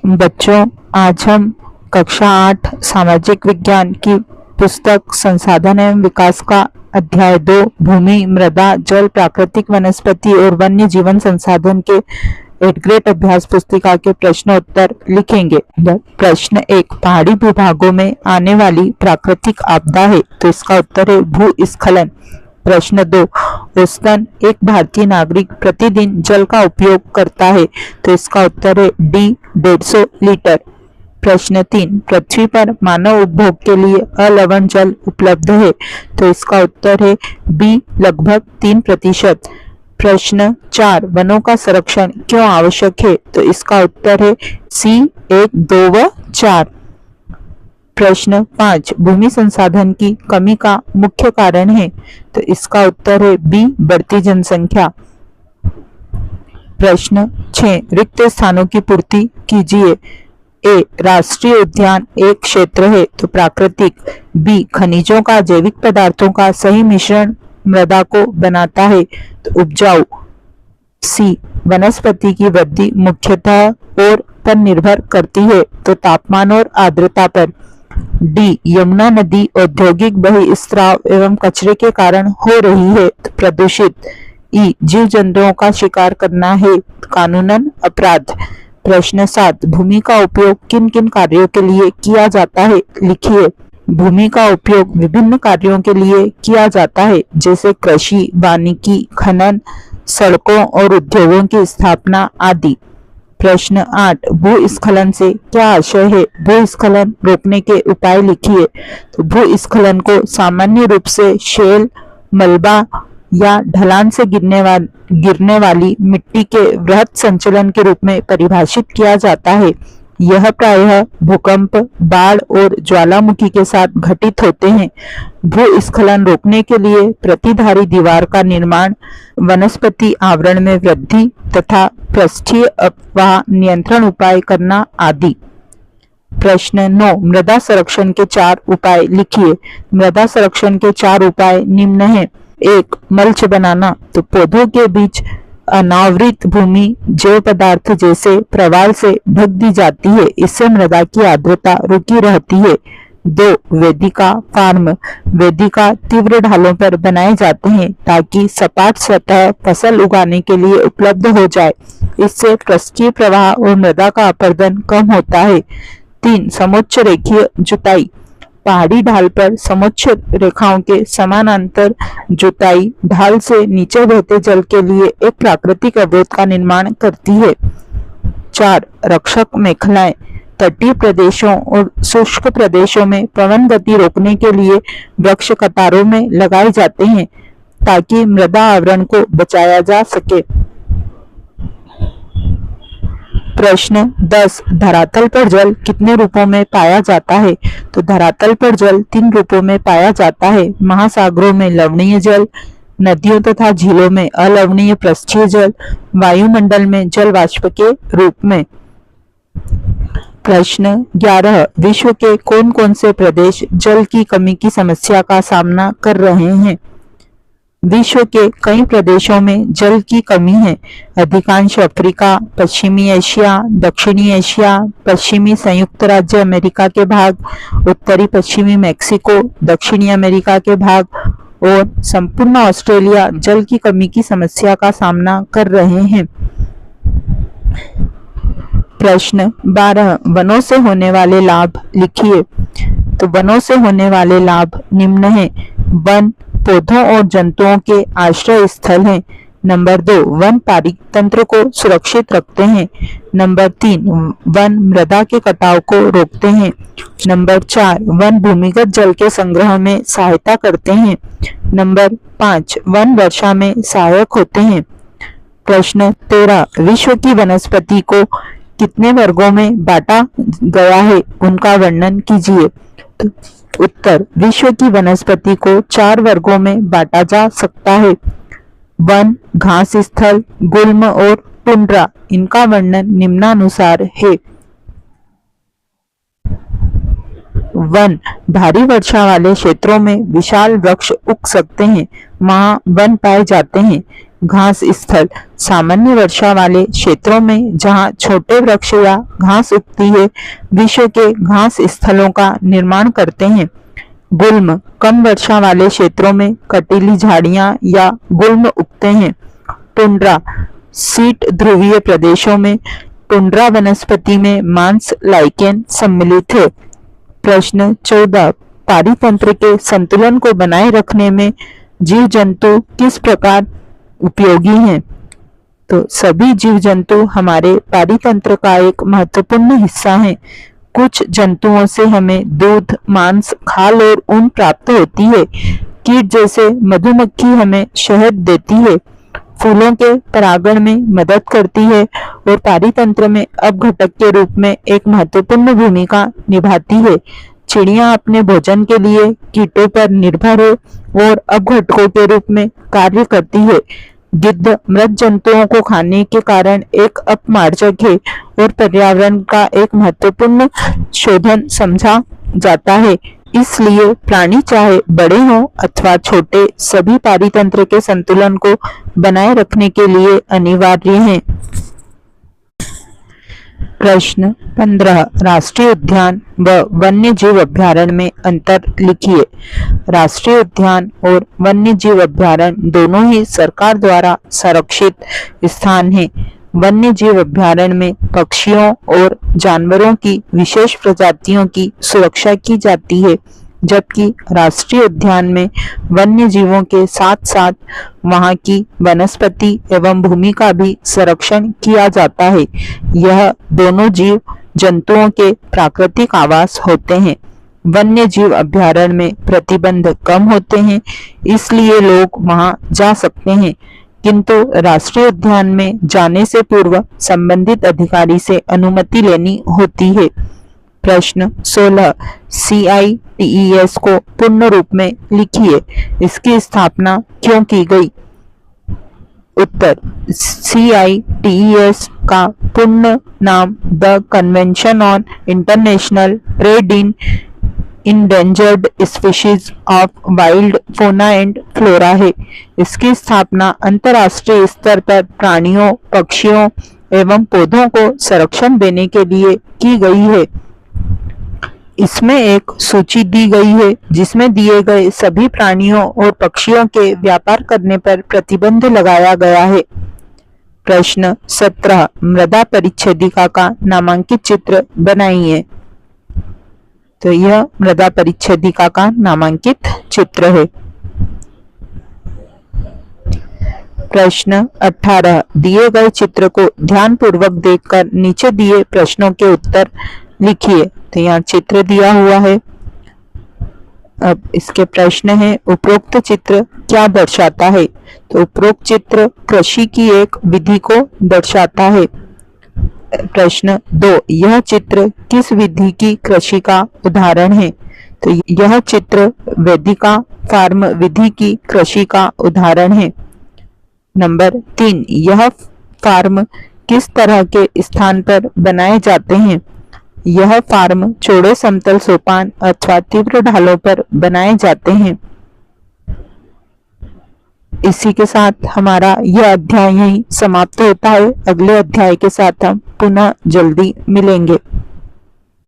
बच्चों, आज हम कक्षा 8 सामाजिक विज्ञान की पुस्तक संसाधन एवं विकास का अध्याय 2 भूमि, मृदा, जल, प्राकृतिक वनस्पति और वन्य जीवन संसाधन के 8th ग्रेड अभ्यास पुस्तिका के प्रश्नोत्तर लिखेंगे। प्रश्न 1, पहाड़ी भूभागों में आने वाली प्राकृतिक आपदा है, तो इसका उत्तर है भूस्खलन। प्रश्न 2, औसतन एक भारतीय नागरिक प्रतिदिन जल का उपयोग करता है, तो इसका उत्तर है डी 150 लीटर। प्रश्न 3, पृथ्वी पर मानव उपभोग के लिए अलवण जल उपलब्ध है, तो इसका उत्तर है बी लगभग 3%। प्रश्न 4, वनों का संरक्षण क्यों आवश्यक है, तो इसका उत्तर है सी 1, 2 व 4। प्रश्न 5, भूमि संसाधन की कमी का मुख्य कारण है, तो इसका उत्तर है बी बढ़ती जनसंख्या। प्रश्न 6, रिक्त स्थानों की पूर्ति कीजिए। ए, राष्ट्रीय उद्यान एक क्षेत्र है, तो प्राकृतिक। बी, खनिजों का जैविक पदार्थों का सही मिश्रण मृदा को बनाता है, तो उपजाऊ। सी, वनस्पति की वृद्धि मुख्यतः और पर निर्भर करती है, तो तापमान और आर्द्रता पर। डी, यमुना नदी औद्योगिक बहिस्त्राव एवं कचरे के कारण हो रही है, तो प्रदूषित। ई, जीव जंतुओं का शिकार करना है, कानूनन अपराध। प्रश्न 7, भूमि का उपयोग किन किन कार्यों के लिए किया जाता है, लिखिए। भूमि का उपयोग विभिन्न कार्यों के लिए किया जाता है, जैसे कृषि, वानिकी, खनन, सड़कों और उद्योगों की स्थापना आदि। प्रश्न 8, भूस्खलन से क्या आशय है, भूस्खलन रोकने के उपाय लिखिए। तो भूस्खलन को सामान्य रूप से शेल, मलबा या ढलान से गिरने वाली मिट्टी के वृहद संचलन के रूप में परिभाषित किया जाता है। यह प्रायः भूकंप, बाढ़ और ज्वालामुखी के साथ घटित होते हैं। भूस्खलन रोकने के लिए प्रतिधारी दीवार का निर्माण, वनस्पति आवरण में वृद्धि तथा पृष्ठीय अपवाह नियंत्रण उपाय करना आदि। प्रश्न 9, मृदा संरक्षण के 4 उपाय लिखिए। मृदा संरक्षण के 4 उपाय निम्न हैं। 1, मल्च बनाना, तो पौधों के बीच अनावृत भूमि जैव पदार्थ जैसे प्रवाल से ढक दी जाती है, इससे मृदा की आर्द्रता रुकी रहती है। 2, वेदिका फार्म, वेदिका तीव्र ढालों पर बनाए जाते हैं ताकि सपाट सतह फसल उगाने के लिए उपलब्ध हो जाए, इससे पृष्ठीय प्रवाह और मृदा का अपरदन कम होता है। 3, समोच्च रेखीय जुताई, पहाड़ी ढाल पर समोच्च रेखाओं के समानांतर जुताई ढाल से नीचे बहते जल के लिए एक प्राकृतिक अवरोध का निर्माण करती है। 4, रक्षक मेखलाएं, तटीय प्रदेशों और शुष्क प्रदेशों में पवन गति रोकने के लिए वृक्ष कतारों में लगाए जाते हैं ताकि मृदा आवरण को बचाया जा सके। प्रश्न 10, धरातल पर जल कितने रूपों में पाया जाता है, तो धरातल पर जल 3 रूपों में पाया जाता है। महासागरों में लवणीय जल, नदियों तथा झीलों में अलवणीय पृष्ठीय जल, वायुमंडल में जल वाष्प के रूप में। प्रश्न 11, विश्व के कौन कौन से प्रदेश जल की कमी की समस्या का सामना कर रहे हैं। विश्व के कई प्रदेशों में जल की कमी है। अधिकांश अफ्रीका, पश्चिमी एशिया, दक्षिणी एशिया, पश्चिमी संयुक्त राज्य अमेरिका के भाग, उत्तरी पश्चिमी मैक्सिको, दक्षिणी अमेरिका के भाग और संपूर्ण ऑस्ट्रेलिया जल की कमी की समस्या का सामना कर रहे हैं। प्रश्न 12, वनों से होने वाले लाभ लिखिए। तो वनों से होने वाले लाभ निम्न हैं। वन पौधों और जंतुओं के आश्रय स्थल हैं। नंबर 2, वन पारितंत्र को सुरक्षित रखते हैं। नंबर 3, वन मृदा के कटाव को रोकते हैं। नंबर 4, वन भूमिगत जल के संग्रह में सहायता करते हैं। नंबर 5, वन वर्षा में सहायक होते हैं। प्रश्न 13, विश्व की वनस्पति को कितने वर्गों में बांटा गया है, उनका वर्णन कीजिए। उत्तर, विश्व की वनस्पति को 4 वर्गों में बांटा जा सकता है। वन, घास स्थल, गुल्म और टुंड्रा। इनका वर्णन निम्नानुसार है। वन, भारी वर्षा वाले क्षेत्रों में विशाल वृक्ष उग सकते हैं, वहां वन पाए जाते हैं। घास स्थल सामान्य वर्षा वाले क्षेत्रों में जहां छोटे वृक्ष या घास उगती है, विश्व के घास स्थलों का निर्माण करते हैं। गुल्म कम वर्षा वाले क्षेत्रों में कटीली झाड़ियां या गुल्म उगते हैं। टुंड्रा शीत ध्रुवीय प्रदेशों में टुंड्रा वनस्पति में मांस लाइकेन सम्मिलित है। प्रश्न 14, पारितंत्र के संतुलन को बनाए रखने में जीव जंतु किस प्रकार उपयोगी हैं? तो सभी जीव जंतु हमारे पारितंत्र का एक महत्वपूर्ण हिस्सा हैं। कुछ जंतुओं से हमें दूध, मांस, खाल और ऊन प्राप्त होती है। कीट जैसे मधुमक्खी हमें शहद देती है, फूलों के परागण में मदद करती है और पारितंत्र में अपघटक के रूप में एक महत्वपूर्ण भूमिका निभाती है। चिड़िया अपने भोजन के लिए कीटों पर निर्भर है और अपघटकों के रूप में कार्य करती है। गिद्ध मृत जंतुओं को खाने के कारण एक अपमार्जक है और पर्यावरण का एक महत्वपूर्ण शोधन समझा जाता है। इसलिए प्राणी चाहे बड़े हों अथवा छोटे, सभी पारितंत्र के संतुलन को बनाए रखने के लिए अनिवार्य हैं। प्रश्न 15, राष्ट्रीय उद्यान व वन्य जीव अभ्यारण्य में अंतर लिखिए। राष्ट्रीय उद्यान और वन्य जीव अभ्यारण्य दोनों ही सरकार द्वारा संरक्षित स्थान हैं। वन्य जीव अभ्यारण्य में पक्षियों और जानवरों की विशेष प्रजातियों की सुरक्षा की जाती है, जबकि राष्ट्रीय उद्यान में वन्य जीवों के साथ साथ वहां की वनस्पति एवं भूमि का भी संरक्षण किया जाता है। यह दोनों जीव जंतुओं के प्राकृतिक आवास होते हैं। वन्य जीव अभ्यारण्य में प्रतिबंध कम होते हैं, इसलिए लोग वहां जा सकते हैं, किंतु राष्ट्रीय उद्यान में जाने से पूर्व संबंधित अधिकारी से अनुमति लेनी होती है। प्रश्न 16, CITES को पूर्ण रूप में लिखिए। इसकी स्थापना क्यों की गई? उत्तर, CITES का पूर्ण नाम the convention on international trade in endangered species of wild fauna and flora है। इसकी स्थापना अंतर्राष्ट्रीय स्तर पर प्राणियों, पक्षियों एवं पौधों को संरक्षण देने के लिए की गई है। इसमें एक सूची दी गई है जिसमें दिए गए सभी प्राणियों और पक्षियों के व्यापार करने पर प्रतिबंध लगाया गया है। प्रश्न 17, मृदा परिच्छेदिका का नामांकित चित्र बनाइए। तो यह मृदा परिच्छेदिका का नामांकित चित्र है। प्रश्न 18, दिए गए चित्र को ध्यानपूर्वक देखकर नीचे दिए प्रश्नों के उत्तर लिखिए। तो यहाँ चित्र दिया हुआ है। अब इसके प्रश्न है, उपरोक्त चित्र क्या दर्शाता है? तो उपरोक्त चित्र कृषि की एक विधि को दर्शाता है। प्रश्न 2, यह चित्र किस विधि की कृषि का उदाहरण है? तो यह चित्र वेदिका फार्म विधि की कृषि का उदाहरण है। नंबर 3, यह फार्म किस तरह के स्थान पर बनाए जाते हैं? यह फार्म चौड़े समतल सोपान अथवा तीव्र ढालों पर बनाए जाते हैं। इसी के साथ हमारा यह अध्याय यहीं समाप्त होता है। अगले अध्याय के साथ हम पुनः जल्दी मिलेंगे।